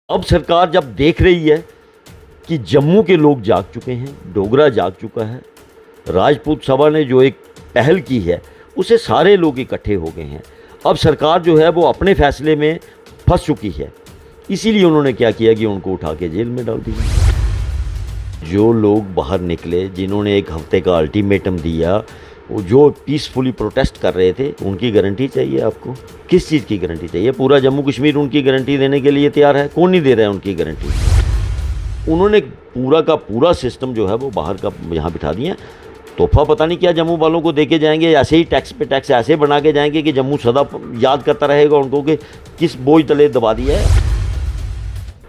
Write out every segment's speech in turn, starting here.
अब सरकार जब देख रही है कि जम्मू के लोग जाग चुके हैं, डोगरा जाग चुका है, राजपूत सभा ने जो एक पहल की है उसे सारे लोग इकट्ठे हो गए हैं। अब सरकार जो है वो अपने फैसले में फंस चुकी है, इसीलिए उन्होंने क्या किया कि उनको उठा के जेल में डाल दिया। जो लोग बाहर निकले, जिन्होंने एक हफ्ते का अल्टीमेटम दिया, जो पीसफुली प्रोटेस्ट कर रहे थे, उनकी गारंटी चाहिए आपको। किस चीज़ की गारंटी चाहिए? पूरा जम्मू कश्मीर उनकी गारंटी देने के लिए तैयार है? कौन नहीं दे रहा है उनकी गारंटी। उन्होंने पूरा का पूरा सिस्टम जो है वो बाहर का यहाँ बिठा दिया। तोहफा पता नहीं क्या जम्मू वालों को दे के जाएंगे, ऐसे ही टैक्स पे टैक्स ऐसे बना के जाएंगे कि जम्मू सदा याद करता रहेगा उनको कि किस बोझ तले दबा दिया है।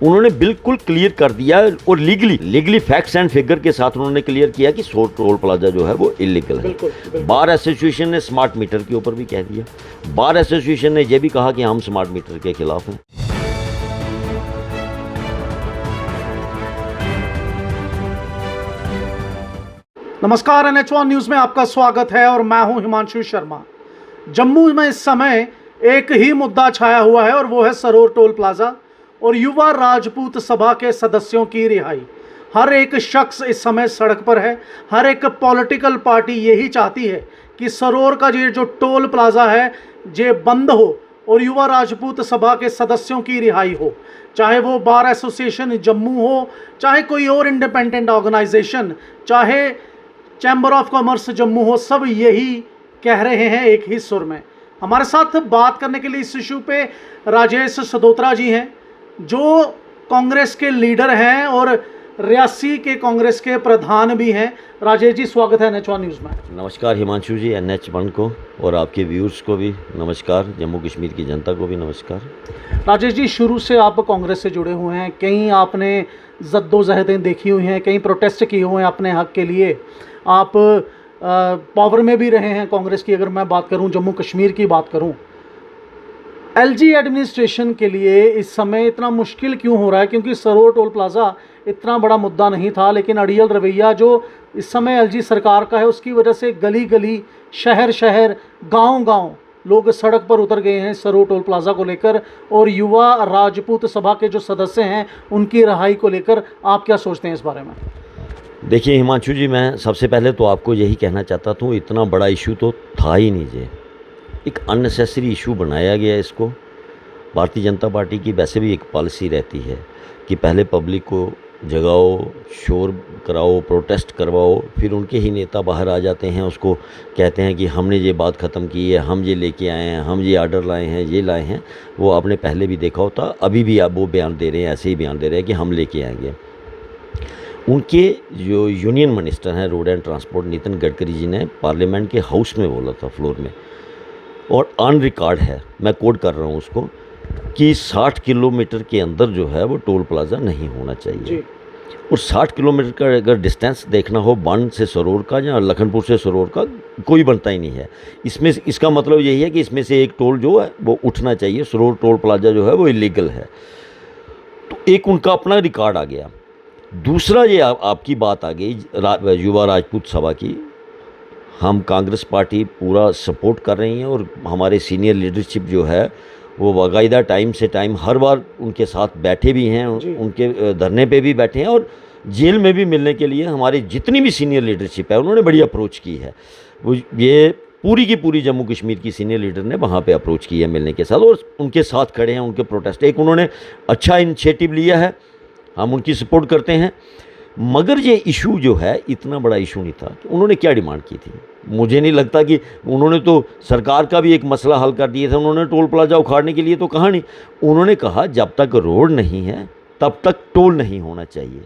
उन्होंने बिल्कुल क्लियर कर दिया और लीगली फैक्ट्स एंड फिगर के साथ उन्होंने क्लियर किया कि टोल प्लाजा जो है वो इलीगल है। बार एसोसिएशन ने स्मार्ट मीटर के ऊपर भी कह दिया। बार एसोसिएशन ने यह भी कहा कि हम स्मार्ट मीटर के खिलाफ हैं। नमस्कार, NH1 न्यूज में आपका स्वागत है और मैं हूं हिमांशु शर्मा। जम्मू में इस समय एक ही मुद्दा छाया हुआ है और वो है सरोर टोल प्लाजा और युवा राजपूत सभा के सदस्यों की रिहाई। हर एक शख्स इस समय सड़क पर है। हर एक पॉलिटिकल पार्टी यही चाहती है कि सरोर का ये जो टोल प्लाजा है ये बंद हो और युवा राजपूत सभा के सदस्यों की रिहाई हो। चाहे वो बार एसोसिएशन जम्मू हो, चाहे कोई और इंडिपेंडेंट ऑर्गेनाइजेशन, चाहे चैम्बर ऑफ कॉमर्स जम्मू हो, सब यही कह रहे हैं एक ही सुर में। हमारे साथ बात करने के लिए इस इशू पे राजेश सदोत्रा जी हैं, जो कांग्रेस के लीडर हैं और रियासी के कांग्रेस के प्रधान भी हैं। राजेश जी, स्वागत है NH1 न्यूज़ में। नमस्कार हिमांशु जी, NH1 को और आपके व्यूअर्स को भी नमस्कार, जम्मू कश्मीर की जनता को भी नमस्कार। राजेश जी, शुरू से आप कांग्रेस से जुड़े हुए हैं, कहीं आपने जद्दोजहदें देखी हुई हैं, कहीं प्रोटेस्ट किए हुए हैं अपने हक के लिए। आप पावर में भी रहे हैं कांग्रेस की। अगर मैं बात करूं, जम्मू कश्मीर की बात करूं, LG एडमिनिस्ट्रेशन के लिए इस समय इतना मुश्किल क्यों हो रहा है? क्योंकि सरोर टोल प्लाजा इतना बड़ा मुद्दा नहीं था, लेकिन अड़ियल रवैया जो इस समय LG सरकार का है उसकी वजह से गली गली, शहर शहर, गांव गांव लोग सड़क पर उतर गए हैं सरोर टोल प्लाजा को लेकर। और युवा राजपूत सभा के जो सदस्य हैं उनकी रिहाई को लेकर आप क्या सोचते हैं इस बारे में? देखिए हिमांशु जी, मैं सबसे पहले तो आपको यही कहना चाहता था, इतना बड़ा इशू तो था ही नहीं। ये एक अननेसेसरी इशू बनाया गया। इसको भारतीय जनता पार्टी की वैसे भी एक पॉलिसी रहती है कि पहले पब्लिक को जगाओ, शोर कराओ, प्रोटेस्ट करवाओ, फिर उनके ही नेता बाहर आ जाते हैं, उसको कहते हैं कि हमने ये बात ख़त्म की है, हम ये लेके आए हैं, हम ये आर्डर लाए हैं, ये लाए हैं। वो आपने पहले भी देखा होता, अभी भी आप वो बयान दे रहे हैं, ऐसे ही बयान दे रहे हैं कि हम लेके आएंगे। उनके जो यूनियन मिनिस्टर हैं road and transport, Nitin Gadkari ji ने पार्लियामेंट के हाउस में बोला था, फ्लोर में, और ऑन रिकॉर्ड है, मैं कोट कर रहा हूँ उसको, कि 60 किलोमीटर के अंदर जो है वो टोल प्लाजा नहीं होना चाहिए। और 60 किलोमीटर का अगर डिस्टेंस देखना हो बंड से सरोर का या लखनपुर से सरोर का, कोई बनता ही नहीं है। इसमें इसका मतलब यही है कि इसमें से एक टोल जो है वो उठना चाहिए। सरोर टोल प्लाजा जो है वो इलीगल है। तो एक उनका अपना रिकॉर्ड आ गया। दूसरा ये आपकी बात आ गई युवा राजपूत सभा की। हम कांग्रेस पार्टी पूरा सपोर्ट कर रही हैं और हमारे सीनियर लीडरशिप जो है वो बाकायदा टाइम से टाइम हर बार उनके साथ बैठे भी हैं, उनके धरने पे भी बैठे हैं और जेल में भी मिलने के लिए हमारी जितनी भी सीनियर लीडरशिप है उन्होंने बड़ी अप्रोच की है। वो ये पूरी की पूरी जम्मू कश्मीर की सीनियर लीडर ने वहाँ पे अप्रोच की है मिलने के साथ और उनके साथ खड़े हैं। उनके प्रोटेस्ट, एक उन्होंने अच्छा इनिशिएटिव लिया है, हम उनकी सपोर्ट करते हैं। मगर ये इशू जो है इतना बड़ा इशू नहीं था। उन्होंने क्या डिमांड की थी? मुझे नहीं लगता कि उन्होंने तो सरकार का भी एक मसला हल कर दिया था। उन्होंने टोल प्लाजा उखाड़ने के लिए तो कहा नहीं। उन्होंने कहा जब तक रोड नहीं है तब तक टोल नहीं होना चाहिए।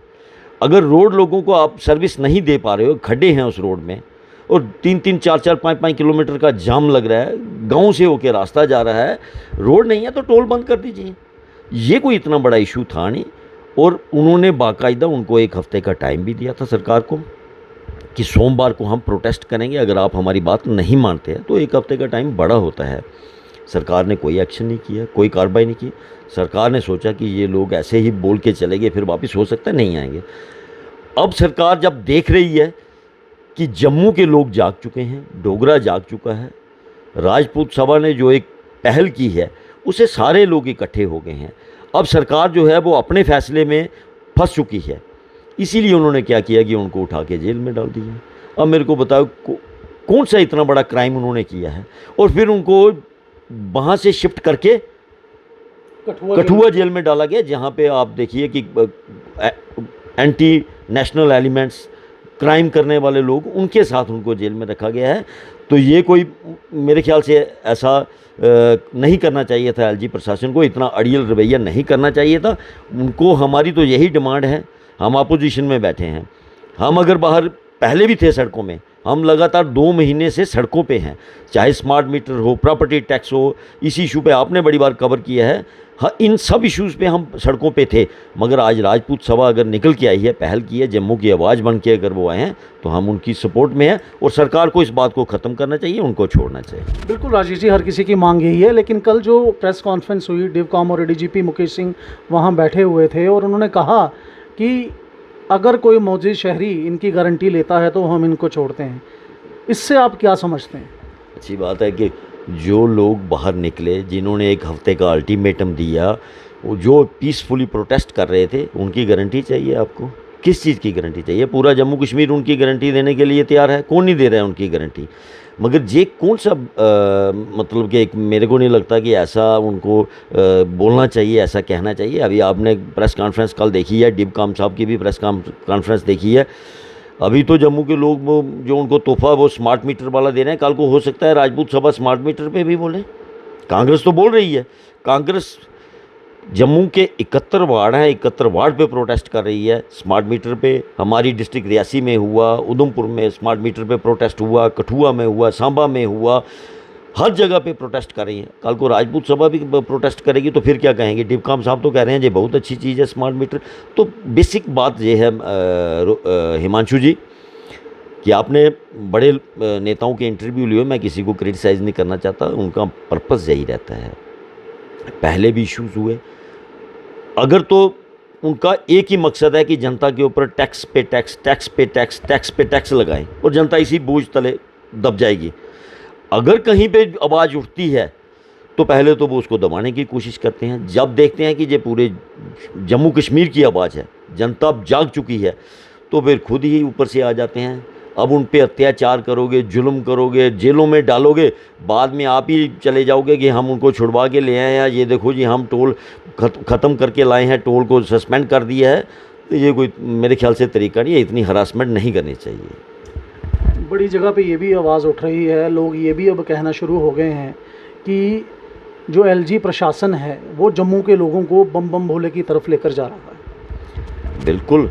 अगर रोड लोगों को आप सर्विस नहीं दे पा रहे हो, खड्डे हैं उस रोड में और 3-3, 4-4, 5-5 किलोमीटर का जाम लग रहा है, गाँव से होकर रास्ता जा रहा है, रोड नहीं है तो टोल बंद कर दीजिए। ये कोई इतना बड़ा इशू था नहीं। और उन्होंने बाकायदा उनको एक हफ्ते का टाइम भी दिया था सरकार को कि सोमवार को हम प्रोटेस्ट करेंगे, अगर आप हमारी बात नहीं मानते हैं तो एक हफ्ते का टाइम बड़ा होता है। सरकार ने कोई एक्शन नहीं किया, कोई कार्रवाई नहीं की। सरकार ने सोचा कि ये लोग ऐसे ही बोल के चले गए, फिर वापस हो सकता है नहीं आएंगे। अब सरकार जब देख रही है कि जम्मू के लोग जाग चुके हैं, डोगरा जाग चुका है, राजपूत सभा ने जो एक पहल की है उसे सारे लोग इकट्ठे हो गए हैं। अब सरकार जो है वो अपने फैसले में फंस चुकी है, इसीलिए उन्होंने क्या किया कि उनको उठा के जेल में डाल दिया। अब मेरे को बताओ कौन सा इतना बड़ा क्राइम उन्होंने किया है, और फिर उनको वहाँ से शिफ्ट करके कठुआ जेल में डाला गया, जहाँ पे आप देखिए कि एंटी नेशनल एलिमेंट्स, क्राइम करने वाले लोग, उनके साथ उनको जेल में रखा गया है। तो ये कोई मेरे ख्याल से ऐसा नहीं करना चाहिए था, एलजी प्रशासन को इतना अड़ियल रवैया नहीं करना चाहिए था उनको। हमारी तो यही डिमांड है, हम अपोजिशन में बैठे हैं, हम अगर बाहर पहले भी थे सड़कों में, हम लगातार 2 महीने से सड़कों पे हैं, चाहे स्मार्ट मीटर हो, प्रॉपर्टी टैक्स हो, इस इशू पे आपने बड़ी बार कवर किया है। हाँ, इन सब इश्यूज़ पे हम सड़कों पे थे, मगर आज राजपूत सभा अगर निकल के आई है, पहल की है, जम्मू की आवाज़ बन के अगर वो आए हैं, तो हम उनकी सपोर्ट में हैं, और सरकार को इस बात को ख़त्म करना चाहिए, उनको छोड़ना चाहिए। बिल्कुल राजेश जी, हर किसी की मांग यही है। लेकिन कल जो प्रेस कॉन्फ्रेंस हुई, डिवकॉम और एडीजीपी मुकेश सिंह वहाँ बैठे हुए थे और उन्होंने कहा कि अगर कोई मौजूद शहरी इनकी गारंटी लेता है तो हम इनको छोड़ते हैं। इससे आप क्या समझते हैं? अच्छी बात है कि जो लोग बाहर निकले, जिन्होंने 1 हफ्ते का अल्टीमेटम दिया, वो जो पीसफुली प्रोटेस्ट कर रहे थे, उनकी गारंटी चाहिए आपको। किस चीज़ की गारंटी चाहिए? पूरा जम्मू कश्मीर उनकी गारंटी देने के लिए तैयार है? कौन नहीं दे रहा है उनकी गारंटी? मगर ये कौन सा मतलब कि मेरे को नहीं लगता कि ऐसा उनको बोलना चाहिए, ऐसा कहना चाहिए। अभी आपने प्रेस कॉन्फ्रेंस कल देखी है, डिवकॉम साहब की भी प्रेस कॉन्फ्रेंस देखी है। अभी तो जम्मू के लोग वो जो उनको तोहफा वो स्मार्ट मीटर वाला दे रहे हैं, कल को हो सकता है राजपूत सभा स्मार्ट मीटर पे भी बोले। कांग्रेस तो बोल रही है, कांग्रेस जम्मू के 71 वार्ड हैं, 71 वार्ड पे प्रोटेस्ट कर रही है स्मार्ट मीटर पे। हमारी डिस्ट्रिक्ट रियासी में हुआ, उधमपुर में स्मार्ट मीटर पे प्रोटेस्ट हुआ, कठुआ में हुआ, सांबा में हुआ, हर जगह पे प्रोटेस्ट कर रही हैं। कल को राजपूत सभा भी प्रोटेस्ट करेगी, तो फिर क्या कहेंगे? डिवकॉम साहब तो कह रहे हैं ये बहुत अच्छी चीज़ है स्मार्ट मीटर। तो बेसिक बात ये है हिमांशु जी कि आपने बड़े नेताओं के इंटरव्यू लिए, मैं किसी को क्रिटिसाइज़ नहीं करना चाहता, उनका पर्पस यही रहता है। पहले भी इश्यूज़ हुए, अगर तो उनका एक ही मकसद है कि जनता के ऊपर टैक्स पे टैक्स, टैक्स पे टैक्स, टैक्स पे टैक्स लगाएं और जनता इसी बोझ तले दब जाएगी। अगर कहीं पे आवाज़ उठती है तो पहले तो वो उसको दबाने की कोशिश करते हैं। जब देखते हैं कि ये पूरे जम्मू कश्मीर की आवाज़ है, जनता अब जाग चुकी है, तो फिर खुद ही ऊपर से आ जाते हैं। अब उन पे अत्याचार करोगे, जुल्म करोगे, जेलों में डालोगे, बाद में आप ही चले जाओगे कि हम उनको छुड़वा के ले आए हैं, ये देखो जी हम टोल ख़त्म करके लाए हैं, टोल को सस्पेंड कर दिया है। तो ये कोई मेरे ख्याल से तरीका नहीं है, इतनी हरासमेंट नहीं करनी चाहिए। बड़ी जगह पे ये भी आवाज़ उठ रही है, लोग ये भी अब कहना शुरू हो गए हैं कि जो एलजी प्रशासन है वो जम्मू के लोगों को बम बम भोले की तरफ लेकर जा रहा है। बिल्कुल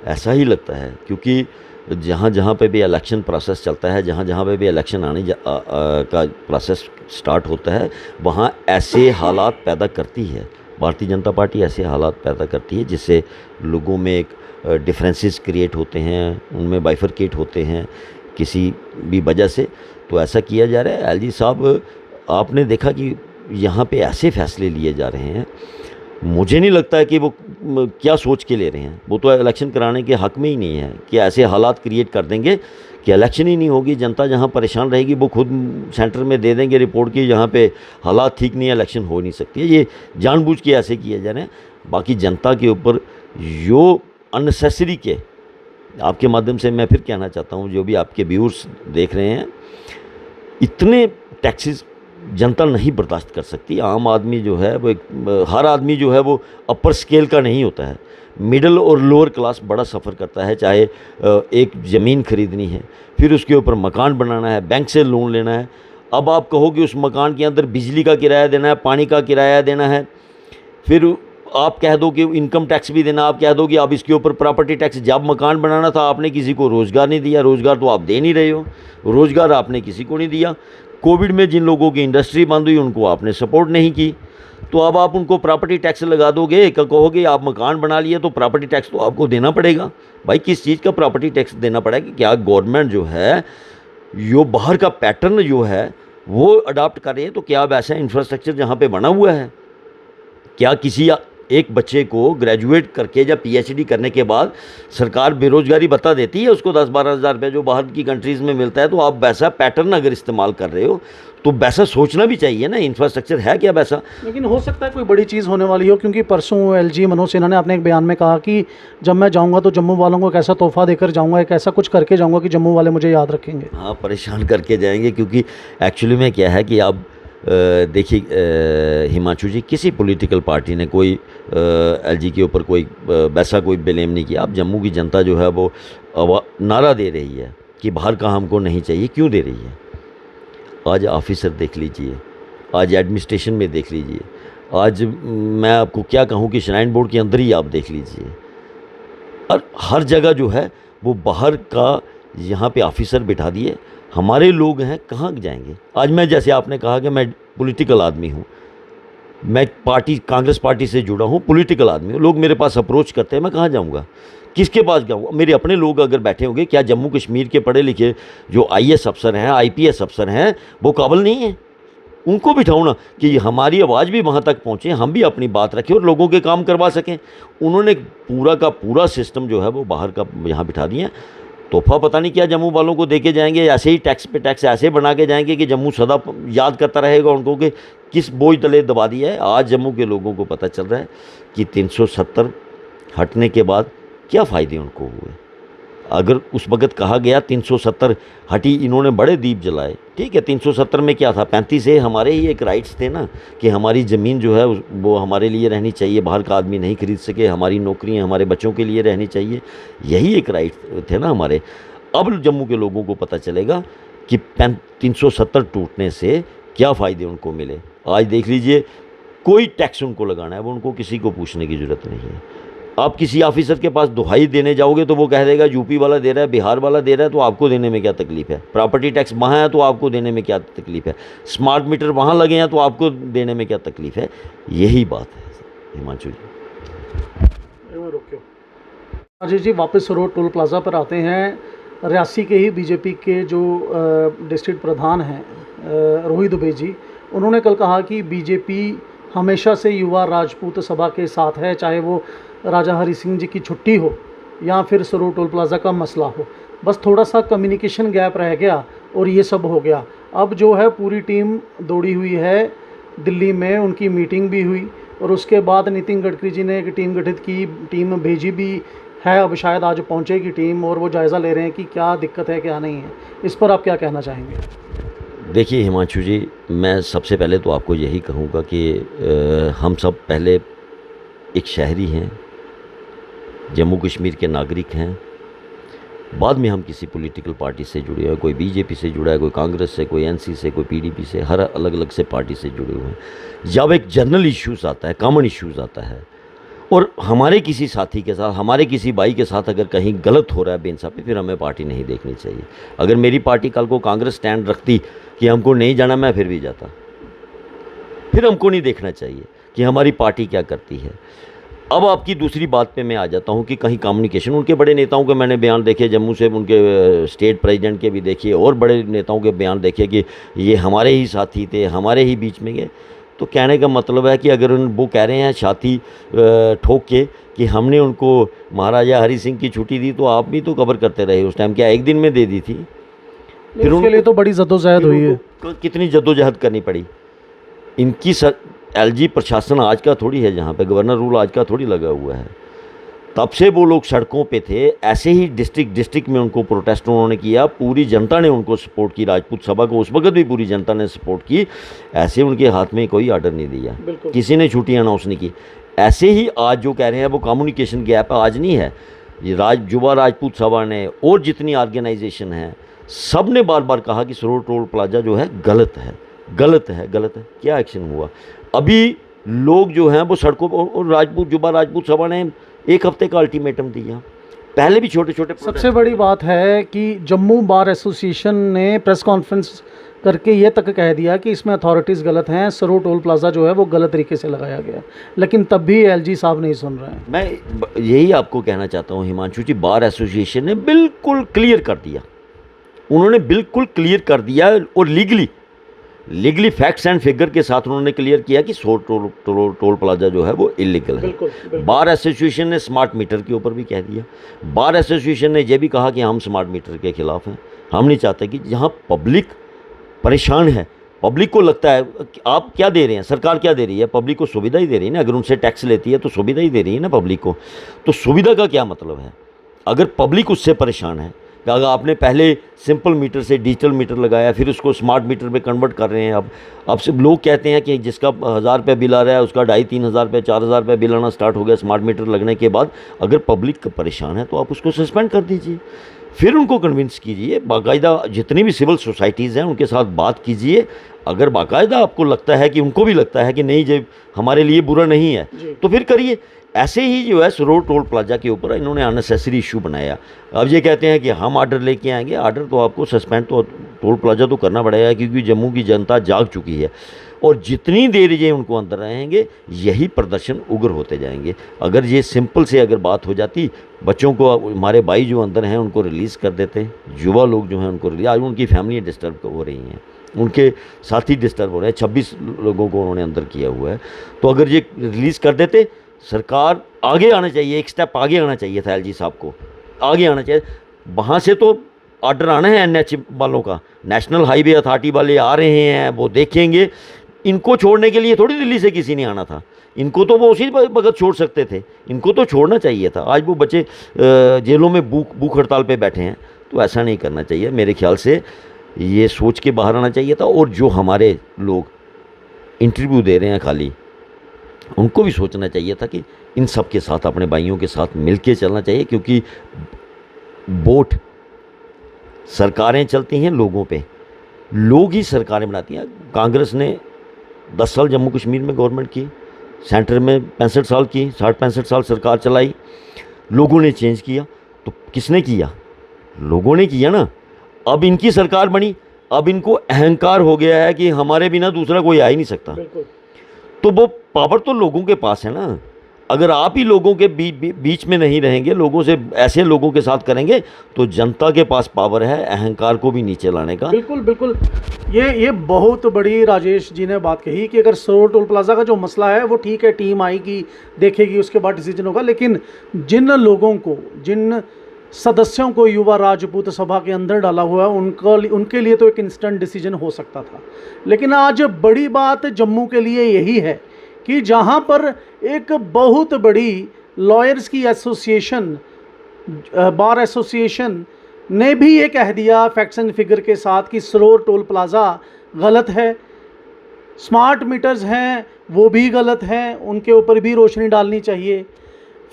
ऐसा ही लगता है, क्योंकि जहाँ जहाँ पे भी इलेक्शन प्रोसेस चलता है, जहाँ जहाँ पे भी इलेक्शन आने का प्रोसेस स्टार्ट होता है, वहाँ ऐसे हालात पैदा करती है भारतीय जनता पार्टी, ऐसे हालात पैदा करती है जिससे लोगों में एक डिफरेंसेस क्रिएट होते हैं, उनमें बाइफरकेट होते हैं किसी भी वजह से। तो ऐसा किया जा रहा है। एलजी साहब, आपने देखा कि यहाँ पे ऐसे फैसले लिए जा रहे हैं, मुझे नहीं लगता है कि वो क्या सोच के ले रहे हैं। वो तो इलेक्शन कराने के हक़ में ही नहीं है कि ऐसे हालात क्रिएट कर देंगे कि इलेक्शन ही नहीं होगी। जनता जहाँ परेशान रहेगी वो खुद सेंटर में दे देंगे रिपोर्ट की, जहाँ पे हालात ठीक नहीं है, इलेक्शन हो नहीं सकती है। ये जानबूझ के ऐसे किए जा रहे हैं। बाकी जनता के ऊपर जो अननेसेसरी के, आपके माध्यम से मैं फिर कहना चाहता हूँ, जो भी आपके व्यूअर्स देख रहे हैं, इतने टैक्सेस जनता नहीं बर्दाश्त कर सकती। आम आदमी जो है वो हर आदमी जो है वो अपर स्केल का नहीं होता है, मिडिल और लोअर क्लास बड़ा सफ़र करता है। चाहे एक ज़मीन खरीदनी है, फिर उसके ऊपर मकान बनाना है, बैंक से लोन लेना है। अब आप कहो कि उस मकान के अंदर बिजली का किराया देना है, पानी का किराया देना है, फिर आप कह दो कि इनकम टैक्स भी देना, आप कह दो कि आप इसके ऊपर प्रॉपर्टी टैक्स। जब मकान बनाना था आपने किसी को रोज़गार नहीं दिया, रोज़गार तो आप दे नहीं रहे हो, रोज़गार आपने किसी को नहीं दिया। कोविड में जिन लोगों की इंडस्ट्री बंद हुई उनको आपने सपोर्ट नहीं की, तो अब आप उनको प्रॉपर्टी टैक्स लगा दोगे। कहोगे आप मकान बना लिए तो प्रॉपर्टी टैक्स तो आपको देना पड़ेगा। भाई किस चीज़ का प्रॉपर्टी टैक्स देना पड़ेगा? क्या गवर्नमेंट जो है यो बाहर का पैटर्न जो है वो अडॉप्ट कर रही है? तो क्या अब ऐसा इंफ्रास्ट्रक्चर जहाँ पे बना हुआ है, क्या किसी एक बच्चे को ग्रेजुएट करके या पीएचडी करने के बाद सरकार बेरोजगारी भत्ता देती है उसको 10-12 हज़ार रुपये जो बाहर की कंट्रीज़ में मिलता है, तो आप वैसा पैटर्न अगर इस्तेमाल कर रहे हो तो वैसा सोचना भी चाहिए ना। इंफ्रास्ट्रक्चर है क्या वैसा? लेकिन हो सकता है कोई बड़ी चीज़ होने वाली हो, क्योंकि परसों एलजी मनोज सिन्हा ने अपने एक बयान में कहा कि जब मैं जाऊंगा तो जम्मू वालों को एक ऐसा तोहफा देकर जाऊंगा, एक ऐसा कुछ करके जाऊंगा कि जम्मू वाले मुझे याद रखेंगे। हाँ, परेशान करके जाएंगे, क्योंकि एक्चुअली में क्या है कि आप देखिए हिमांशु जी, किसी पॉलिटिकल पार्टी ने कोई एलजी के ऊपर कोई वैसा कोई ब्लेम नहीं किया। अब जम्मू की जनता जो है वो नारा दे रही है कि बाहर का हमको नहीं चाहिए। क्यों दे रही है? आज ऑफिसर देख लीजिए, आज एडमिनिस्ट्रेशन में देख लीजिए, आज मैं आपको क्या कहूँ कि श्राइन बोर्ड के अंदर ही आप देख लीजिए, और हर जगह जो है वो बाहर का यहाँ पे ऑफिसर बिठा दिए। हमारे लोग हैं, कहाँ जाएंगे? आज मैं, जैसे आपने कहा कि मैं पॉलिटिकल आदमी हूँ, मैं कांग्रेस पार्टी से जुड़ा हूँ, पॉलिटिकल आदमी हूँ, लोग मेरे पास अप्रोच करते हैं, मैं कहाँ जाऊँगा? किसके पास जाऊँगा? मेरे अपने लोग अगर बैठे होंगे, क्या जम्मू कश्मीर के पढ़े लिखे जो आईएएस अफसर हैं, आईपीएस अफसर हैं, वो काबिल नहीं हैं? उनको बिठाओ ना, कि हमारी आवाज़ भी वहाँ तक पहुँचे, हम भी अपनी बात रखें और लोगों के काम करवा सकें। उन्होंने पूरा का पूरा सिस्टम जो है वो बाहर का यहाँ बिठा दिया। तोहफा पता नहीं क्या जम्मू वालों को दे के जाएंगे, ऐसे ही टैक्स पे टैक्स ऐसे बना के जाएंगे कि जम्मू सदा याद करता रहेगा उनको कि किस बोझ तले दबा दिया है। आज जम्मू के लोगों को पता चल रहा है कि 370 हटने के बाद क्या फ़ायदे उनको हुए। अगर उस वक़्त कहा गया 370 हटी, इन्होंने बड़े दीप जलाए, ठीक है। 370 में क्या था? 35 ए हमारे ही एक राइट्स थे ना, कि हमारी ज़मीन जो है वो हमारे लिए रहनी चाहिए, बाहर का आदमी नहीं खरीद सके, हमारी नौकरियां हमारे बच्चों के लिए रहनी चाहिए, यही एक राइट थे ना हमारे। अब जम्मू के लोगों को पता चलेगा कि 370 टूटने से क्या फ़ायदे उनको मिले। आज देख लीजिए, कोई टैक्स उनको लगाना है वो उनको किसी को पूछने की ज़रूरत नहीं है। आप किसी ऑफिसर के पास दुहाई देने जाओगे तो वो कह देगा यूपी वाला दे रहा है, बिहार वाला दे रहा है, तो आपको देने में क्या तकलीफ़ है? प्रॉपर्टी टैक्स वहाँ है तो आपको देने में क्या तकलीफ़ है? स्मार्ट मीटर वहाँ लगे हैं तो आपको देने में क्या तकलीफ़ है? यही बात है हिमांशु जी। अजय जी, वापस रोड टोल प्लाज़ा पर आते हैं। रियासी के ही बीजेपी के जो डिस्ट्रिक्ट प्रधान हैं रोहित दुबे जी, उन्होंने कल कहा कि बीजेपी हमेशा से युवा राजपूत सभा के साथ है, चाहे वो राजा हरि सिंह जी की छुट्टी हो या फिर सरोर टोल प्लाज़ा का मसला हो। बस थोड़ा सा कम्युनिकेशन गैप रह गया और ये सब हो गया। अब जो है पूरी टीम दौड़ी हुई है दिल्ली में, उनकी मीटिंग भी हुई और उसके बाद नितिन गडकरी जी ने एक टीम गठित की, टीम भेजी भी है, अब शायद आज पहुंचेगी टीम और वो जायज़ा ले रहे हैं कि क्या दिक्कत है क्या नहीं है। इस पर आप क्या कहना चाहेंगे? देखिए हिमांशु जी, मैं सबसे पहले तो आपको यही कहूँगा कि हम सब पहले एक शहरी हैं, जम्मू कश्मीर के नागरिक हैं, बाद में हम किसी पॉलिटिकल पार्टी से जुड़े हैं। कोई बीजेपी से जुड़ा है, कोई कांग्रेस से, कोई एनसी से, कोई पीडीपी से, हर अलग अलग से पार्टी से जुड़े हुए हैं। जब एक जनरल इश्यूज़ आता है, कॉमन इश्यूज़ आता है, और हमारे किसी साथी के साथ, हमारे किसी भाई के साथ अगर कहीं गलत हो रहा है बेइंसाफ़ी, फिर हमें पार्टी नहीं देखनी चाहिए। अगर मेरी पार्टी कल को कांग्रेस स्टैंड रखती कि हमको नहीं जाना, मैं फिर भी जाता। फिर हमको नहीं देखना चाहिए कि हमारी पार्टी क्या करती है। अब आपकी दूसरी बात पे मैं आ जाता हूँ कि कहीं कम्युनिकेशन, उनके बड़े नेताओं के मैंने बयान देखे जम्मू से, उनके स्टेट प्रेसिडेंट के भी देखिए और बड़े नेताओं के बयान देखे कि ये हमारे ही साथी थे, हमारे ही बीच में गए। तो कहने का मतलब है कि अगर वो कह रहे हैं छाती ठोक के कि हमने उनको महाराजा हरि सिंह की छुट्टी दी, तो आप भी तो कवर करते रहे उस टाइम, क्या एक दिन में दे दी थी? फिर उसके लिए तो बड़ी जद्दोजहद हुई है। कितनी जद्दोजहद करनी पड़ी इनकी। एलजी प्रशासन आज का थोड़ी है, जहाँ पे गवर्नर रूल आज का थोड़ी लगा हुआ है। तब से वो लोग सड़कों पे थे, ऐसे ही डिस्ट्रिक्ट में उनको प्रोटेस्ट उन्होंने किया, पूरी जनता ने उनको सपोर्ट की, राजपूत सभा को उस वक्त भी पूरी जनता ने सपोर्ट की। ऐसे उनके हाथ में कोई ऑर्डर नहीं दिया, किसी ने छुट्टी अनाउंस नहीं की। ऐसे ही आज जो कह रहे हैं वो कम्युनिकेशन गैप आज नहीं है। ये युवा राजपूत सभा ने और जितनी ऑर्गेनाइजेशन हैं, सब ने बार बार कहा कि सरोर टोल प्लाजा जो है गलत है, गलत है, गलत है। क्या एक्शन हुआ? अभी लोग जो हैं वो सड़कों पर, और युवा राजपूत सभा ने 1 हफ्ते का अल्टीमेटम दिया। पहले भी छोटे छोटे। सबसे बड़ी बात है कि जम्मू बार एसोसिएशन ने प्रेस कॉन्फ्रेंस करके ये तक कह दिया कि इसमें अथॉरिटीज़ गलत हैं, सरोर टोल प्लाज़ा जो है वो गलत तरीके से लगाया गया, लेकिन तब भी एलजी साहब नहीं सुन रहे हैं। मैं यही आपको कहना चाहता हूँ हिमांशु जी, बार एसोसिएशन ने बिल्कुल क्लियर कर दिया, उन्होंने बिल्कुल क्लियर कर दिया और legally legally facts and figure के साथ उन्होंने क्लियर किया कि टोल प्लाजा जो है वो इलीगल है। बिल्कुल, बिल्कुल। बार एसोसिएशन ने स्मार्ट मीटर के ऊपर भी कह दिया। बार एसोसिएशन ने यह भी कहा कि हम स्मार्ट मीटर के खिलाफ हैं। हम नहीं चाहते कि जहाँ पब्लिक परेशान है, पब्लिक को लगता है कि आप क्या दे रहे हैं, सरकार क्या दे रही है, पब्लिक को सुविधा ही दे रही है ना। अगर उनसे टैक्स लेती है तो सुविधा ही दे रही है ना पब्लिक को। तो सुविधा का क्या मतलब है अगर पब्लिक उससे परेशान है? कि अगर आपने पहले सिंपल मीटर से डिजिटल मीटर लगाया, फिर उसको स्मार्ट मीटर पे कन्वर्ट कर रहे हैं। अब सब लोग कहते हैं कि जिसका 1000 रुपये बिल आ रहा है उसका 2500-3000 रुपये 4000 रुपये बिल आना स्टार्ट हो गया स्मार्ट मीटर लगने के बाद। अगर पब्लिक परेशान है तो आप उसको सस्पेंड कर दीजिए, फिर उनको कन्विंस कीजिए। बाकायदा जितनी भी सिविल सोसाइटीज़ हैं उनके साथ बात कीजिए। अगर बाकायदा आपको लगता है कि उनको भी लगता है कि नहीं ये हमारे लिए बुरा नहीं है तो फिर करिए। ऐसे ही जो है सरोर टोल प्लाजा के ऊपर इन्होंने अननेसेसरी इशू बनाया। अब ये कहते हैं कि हम आर्डर लेके आएंगे। आर्डर तो आपको सस्पेंड तो टोल प्लाजा तो करना पड़ेगा, क्योंकि जम्मू की जनता जाग चुकी है और जितनी देर ये उनको अंदर रहेंगे यही प्रदर्शन उग्र होते जाएंगे। अगर ये सिंपल से अगर बात हो जाती, बच्चों को, हमारे भाई जो अंदर हैं उनको रिलीज़ कर देते, युवा लोग जो हैं उनको रिलीज, आज उनकी फैमिली डिस्टर्ब हो रही हैं, उनके साथी डिस्टर्ब हो रहे हैं। 26 लोगों को उन्होंने अंदर किया हुआ है। तो अगर ये रिलीज़ कर देते, सरकार आगे आना चाहिए, एक स्टेप आगे आना चाहिए था एलजी साहब को, आगे आना चाहिए। वहाँ से तो ऑर्डर आना है एनएच वालों का, नेशनल हाईवे अथॉरिटी वाले आ रहे हैं, वो देखेंगे। इनको छोड़ने के लिए थोड़ी दिल्ली से किसी ने आना था, इनको तो वो उसी वक्त छोड़ सकते थे, इनको तो छोड़ना चाहिए था। आज वो बच्चे जेलों में भूख हड़ताल पे बैठे हैं, तो ऐसा नहीं करना चाहिए। मेरे ख्याल से ये सोच के बाहर आना चाहिए था। और जो हमारे लोग इंटरव्यू दे रहे हैं खाली, उनको भी सोचना चाहिए था कि इन सब के साथ, अपने भाइयों के साथ मिल के चलना चाहिए, क्योंकि वोट सरकारें चलती हैं लोगों पे, लोग ही सरकारें बनाती हैं। कांग्रेस ने 10 साल जम्मू कश्मीर में गवर्नमेंट की, सेंटर में 65 साल की, 60-65 साल सरकार चलाई, लोगों ने चेंज किया। तो किसने किया? लोगों ने किया ना। अब इनकी सरकार बनी, अब इनको अहंकार हो गया है कि हमारे बिना दूसरा कोई आ ही नहीं सकता। तो वो पावर तो लोगों के पास है ना। अगर आप ही लोगों के बीच में नहीं रहेंगे, लोगों से, ऐसे लोगों के साथ करेंगे, तो जनता के पास पावर है अहंकार को भी नीचे लाने का। बिल्कुल बिल्कुल। ये बहुत बड़ी राजेश जी ने बात कही कि अगर सरोर टोल प्लाजा का जो मसला है वो ठीक है, टीम आएगी, देखेगी, उसके बाद डिसीजन होगा। लेकिन जिन लोगों को, जिन सदस्यों को युवा राजपूत सभा के अंदर डाला हुआ है, उनके लिए तो एक इंस्टेंट डिसीजन हो सकता था। लेकिन आज बड़ी बात जम्मू के लिए यही है कि जहां पर एक बहुत बड़ी लॉयर्स की एसोसिएशन, बार एसोसिएशन ने भी ये कह दिया फैक्ट्स एंड फिगर के साथ कि सरोर टोल प्लाज़ा गलत है, स्मार्ट मीटर्स हैं वो भी गलत हैं, उनके ऊपर भी रोशनी डालनी चाहिए।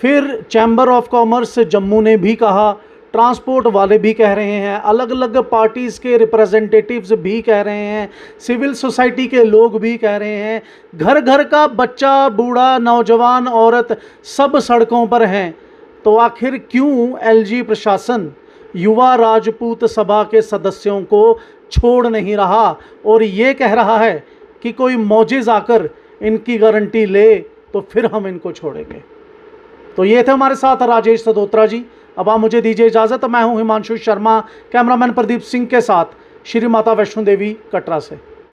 फिर चैम्बर ऑफ कॉमर्स जम्मू ने भी कहा, ट्रांसपोर्ट वाले भी कह रहे हैं, अलग अलग पार्टीज़ के रिप्रेजेंटेटिव्स भी कह रहे हैं, सिविल सोसाइटी के लोग भी कह रहे हैं, घर घर का बच्चा, बूढ़ा, नौजवान, औरत सब सड़कों पर हैं। तो आखिर क्यों एलजी प्रशासन युवा राजपूत सभा के सदस्यों को छोड़ नहीं रहा और ये कह रहा है कि कोई मौजिज़ आकर इनकी गारंटी ले तो फिर हम इनको छोड़ेंगे? तो ये थे हमारे साथ राजेश सदोत्रा जी। अब आप मुझे दीजिए इजाज़त। मैं हूं हिमांशु शर्मा, कैमरामैन प्रदीप सिंह के साथ श्री माता वैष्णो देवी कटरा से।